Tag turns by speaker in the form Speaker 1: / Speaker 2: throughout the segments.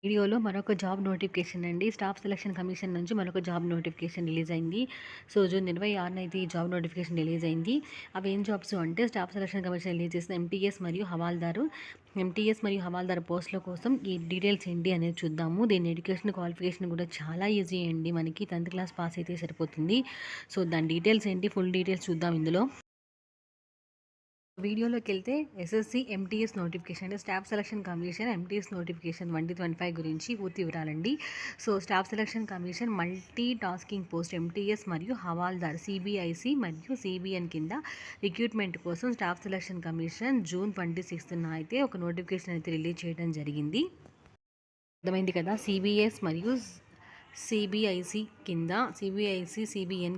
Speaker 1: వీడియోలో మరొక job notification అండి. స్టాఫ్ సెలక్షన్ కమిషన్ నుంచి మరొక జాబ్ నోటిఫికేషన్ రిలీజ్ అయింది. సో, జూన్ 26న అయితే ఈ జాబ్ నోటిఫికేషన్ రిలీజ్ అయింది. అవి ఏం జాబ్స్ అంటే స్టాఫ్ సెలక్షన్ కమిషన్ రిలీజ్ చేసిన ఎంటీఎస్ మరియు హవాల్దారు పోస్టుల కోసం ఈ డీటెయిల్స్ ఏంటి అనేది చూద్దాము. దీని ఎడ్యుకేషన్ క్వాలిఫికేషన్ కూడా చాలా ఈజీ అండి. మనకి 10th క్లాస్ పాస్ అయితే సరిపోతుంది. సో, దాని డీటెయిల్స్ ఏంటి, ఫుల్ డీటెయిల్స్ చూద్దాం ఇందులో. వీడియోలోకి వెళ్తే ఎస్ఎస్సి ఎంటీఎస్ నోటిఫికేషన్ అంటే staff selection commission MTS notification 2025 గురించి పూర్తి వివరాలండి. So, staff selection commission multi tasking post MTS మరియు హవాల్దార్ సిబిఐసి మరియు సిబిఎన్ కింద రిక్రూట్మెంట్ కోసం స్టాఫ్ సెలక్షన్ కమిషన్ జూన్ 26న అయితే ఒక నోటిఫికేషన్ అయితే రిలీజ్ చేయడం జరిగింది. అర్థమైంది కదా. సిబిఎస్ మరియు సిబిఎన్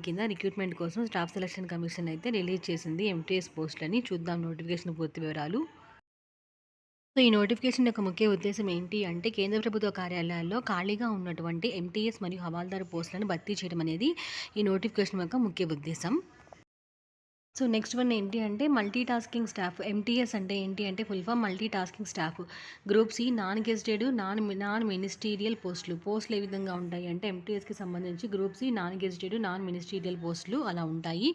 Speaker 1: కింద రిక్రూట్మెంట్ కోసం స్టాఫ్ సెలక్షన్ కమిషన్ అయితే రిలీజ్ చేసింది ఎంటీఎస్ పోస్టులని. చూద్దాం నోటిఫికేషన్ పూర్తి వివరాలు. సో, ఈ నోటిఫికేషన్ యొక్క ముఖ్య ఉద్దేశం ఏంటి అంటే కేంద్ర ప్రభుత్వ కార్యాలయాల్లో ఖాళీగా ఉన్నటువంటి ఎంటీఎస్ మరియు హవాల్దార్ పోస్టులను భర్తీ చేయడం అనేది ఈ నోటిఫికేషన్ యొక్క ముఖ్య ఉద్దేశం. సో, నెక్స్ట్ వన్ ఏంటి అంటే మల్టీ టాస్కింగ్ స్టాఫ్. ఎంటీఎస్ అంటే ఏంటి అంటే full form multi tasking staff. Group C non gazetted non ministerial పోస్టులు ఏ విధంగా ఉంటాయి అంటే ఎంటీఎస్కి సంబంధించి group C non gazetted non ministerial పోస్టులు అలా ఉంటాయి.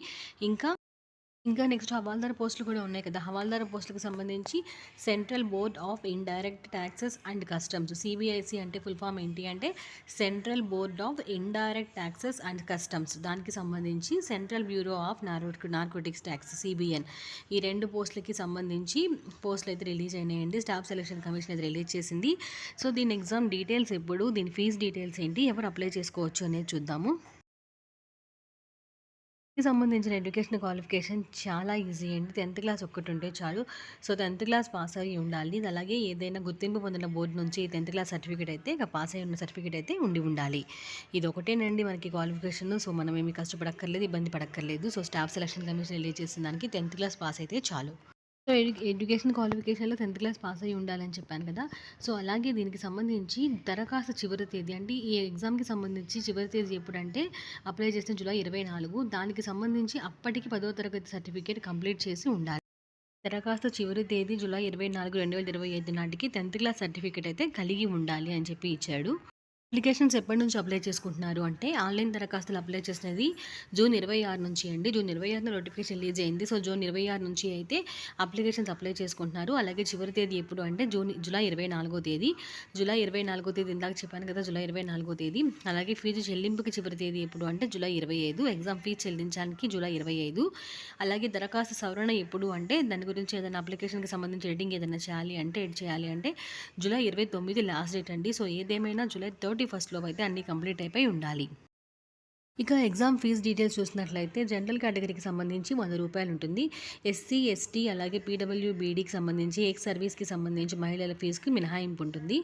Speaker 1: ఇంకా నెక్స్ట్ హవాల్దార్ పోస్టులు కూడా ఉన్నాయి కదా. హవాల్దార్ పోస్టులకు సంబంధించి central board of indirect taxes and customs. CBIC అంటే ఫుల్ ఫామ్ ఏంటి అంటే central board of indirect taxes and customs. దానికి సంబంధించి central bureau of narcotics tax CBN. ఈ రెండు పోస్టులకి సంబంధించి పోస్టులు అయితే రిలీజ్ అయినాయండి. స్టాఫ్ సెలక్షన్ కమిషన్ అయితే రిలీజ్ చేసింది. సో, దీని ఎగ్జామ్ డీటెయిల్స్ ఎప్పుడు, దీని ఫీజు డీటెయిల్స్ ఏంటి, ఎవరు అప్లై చేసుకోవచ్చు అనేది చూద్దాము. సంబంధించిన ఎడ్యుకేషన్ క్వాలిఫికేషన్ చాలా ఈజీ అండి. 10th క్లాస్ ఒక్కటి ఉంటే చాలు. సో, 10th క్లాస్ పాస్ అయ్యి ఉండాలి. అలాగే ఏదైనా గుర్తింపు పొందిన బోర్డు నుంచి 10th క్లాస్ సర్టిఫికేట్ అయితే పాస్ అయ్యి ఉన్న సర్టిఫికేట్ అయితే ఉండాలి. ఇది ఒకటేనండి మనకి క్వాలిఫికేషన్. సో, మనం ఏమి కష్టపడక్కర్లేదు, ఇబ్బంది పడక్కర్లేదు. So, staff selection commission release చేసిన దానికి 10th క్లాస్ పాస్ అయితే చాలు. సో, ఎడ్యుకేషన్ క్వాలిఫికేషన్లో 10th క్లాస్ పాస్ అయ్యి ఉండాలని చెప్పాను కదా. సో, అలాగే దీనికి సంబంధించి దరఖాస్తు చివరి తేదీ అంటే ఈ ఎగ్జామ్కి సంబంధించి చివరి తేదీ ఎప్పుడంటే అప్లై చేసిన జూలై 24. దానికి సంబంధించి అప్పటికి 10వ తరగతి సర్టిఫికేట్ కంప్లీట్ చేసి ఉండాలి. దరఖాస్తు చివరి తేదీ జూలై 24, 2025 నాటికి 10th క్లాస్ సర్టిఫికేట్ అయితే కలిగి ఉండాలి అని చెప్పి ఇచ్చాడు. అప్లికేషన్స్ ఎప్పటి నుంచి అప్లై చేసుకుంటున్నారు అంటే ఆన్లైన్ దరఖాస్తులు అప్లై చేసినది జూన్ 26 నుంచి అండి. జూన్ 26న నోటిఫికేషన్ రిలీజ్ అయింది. సో, జూన్ 26 నుంచి అయితే అప్లికేషన్స్ అప్లై చేసుకుంటున్నారు. అలాగే చివరి తేదీ ఎప్పుడు అంటే జూలై 24వ తేదీ. జూలై 24వ తేదీ ఇందాక చెప్పాను కదా, జూలై 24వ తేదీ. అలాగే ఫీజు చెల్లింపుకి చివరి తేదీ ఎప్పుడు అంటే జూలై 25. ఎగ్జామ్ ఫీజు చెల్లించడానికి జూలై 25. అలాగే దరఖాస్తు సవరణ ఎప్పుడు అంటే దాని గురించి ఏదైనా అప్లికేషన్కి సంబంధించి ఎడిటింగ్ ఏదైనా చేయాలి అంటే జూలై 29 లాస్ట్ డేట్ అండి. సో, ఏదేమైనా జూలై 31లో అయితే అన్నీ కంప్లీట్ అయిపోయి ఉండాలి. ఇక ఎగ్జామ్ ఫీజు డీటెయిల్స్ చూసినట్లయితే జనరల్ కేటగిరీకి సంబంధించి రూ. 100 ఉంటుంది. ఎస్సీ, ఎస్టీ అలాగే పీడబ్ల్యూబీడీకి సంబంధించి ఎక్స్ సర్వీస్కి సంబంధించి మహిళల ఫీజుకి మినహాయింపు ఉంటుంది.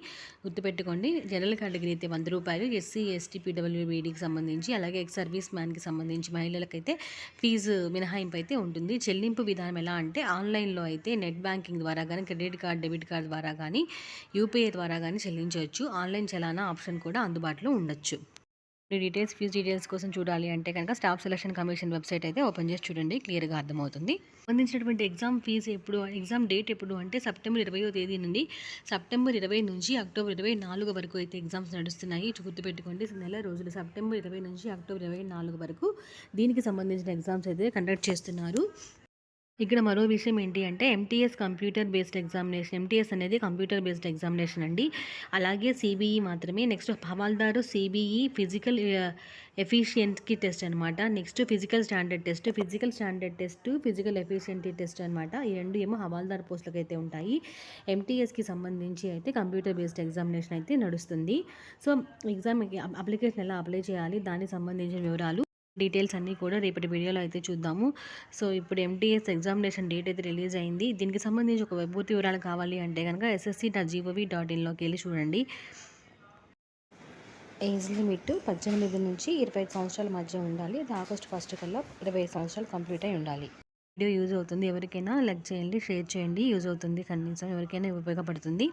Speaker 1: గుర్తుపెట్టుకోండి, జనరల్ కేటగిరీ అయితే రూ. 100, ఎస్సీ, ఎస్టీ, పీడబ్ల్యూబీడీకి సంబంధించి అలాగే ఎక్స్ సర్వీస్ మ్యాన్కి సంబంధించి మహిళలకైతే ఫీజు మినహాయింపు అయితే ఉంటుంది. చెల్లింపు విధానం ఎలా అంటే ఆన్లైన్లో అయితే నెట్ బ్యాంకింగ్ ద్వారా కానీ, క్రెడిట్ కార్డ్, డెబిట్ కార్డ్ ద్వారా కానీ, యూపీఐ ద్వారా కానీ చెల్లించవచ్చు. ఆన్లైన్ చలానా ఆప్షన్ కూడా అందుబాటులో ఉండొచ్చు. ఫీజు డీటెయిల్స్ కోసం చూడాలి అంటే కనుక స్టాఫ్ సెలక్షన్ కమిషన్ వెబ్సైట్ అయితే ఓపెన్ చేసి చూడండి, క్లియర్గా అర్థమవుతుంది. సంబంధించినటువంటి ఎగ్జామ్ డేట్ ఎప్పుడు అంటే సెప్టెంబర్ 20వ తేదీ నుండి సెప్టెంబర్ 20 నుంచి అక్టోబర్ 24 వరకు అయితే ఎగ్జామ్స్ నడుస్తున్నాయి. గుర్తుపెట్టుకోండి, నెల రోజులు సెప్టెంబర్ 20 నుంచి అక్టోబర్ 24 వరకు దీనికి సంబంధించిన ఎగ్జామ్స్ అయితే కండక్ట్ చేస్తున్నారు. ఇక్కడ మరో విషయం ఏంటి అంటే ఎంటీఎస్ అనేది కంప్యూటర్ బేస్డ్ ఎగ్జామినేషన్ అండి. అలాగే సిబిఈ మాత్రమే. నెక్స్ట్ హవాల్దారు సిబిఈ ఫిజికల్ ఎఫిషియన్సీ టెస్ట్ అనమాట. Next physical standard test, physical efficiency test అనమాట. ఈ రెండు ఏమో హవాల్దార్ పోస్టులకు అయితే ఉంటాయి. ఎంటీఎస్కి సంబంధించి అయితే కంప్యూటర్ బేస్డ్ ఎగ్జామినేషన్ అయితే నడుస్తుంది. సో, అప్లికేషన్ ఎలా అప్లై చేయాలి, దానికి సంబంధించిన వివరాలు డీటెయిల్స్ అన్నీ కూడా రేపటి వీడియోలో అయితే చూద్దాము. సో, ఇప్పుడు ఎంటీఎస్ ఎగ్జామినేషన్ డేట్ అయితే రిలీజ్ అయింది. దీనికి సంబంధించి ఒక పూర్తి వివరాలు కావాలి అంటే కనుక ssc.gov.in వెళ్ళి చూడండి. ఏజ్ లిమిట్ 18 నుంచి 25 సంవత్సరాల మధ్య ఉండాలి. అది ఆగస్టు 1 కల్లా 25 సంవత్సరాలు కంప్లీట్ అయి ఉండాలి. వీడియో యూజ్ అవుతుంది, ఎవరికైనా లైక్ చేయండి, షేర్ చేయండి, యూజ్ అవుతుంది, కనీసం ఎవరికైనా ఉపయోగపడుతుంది.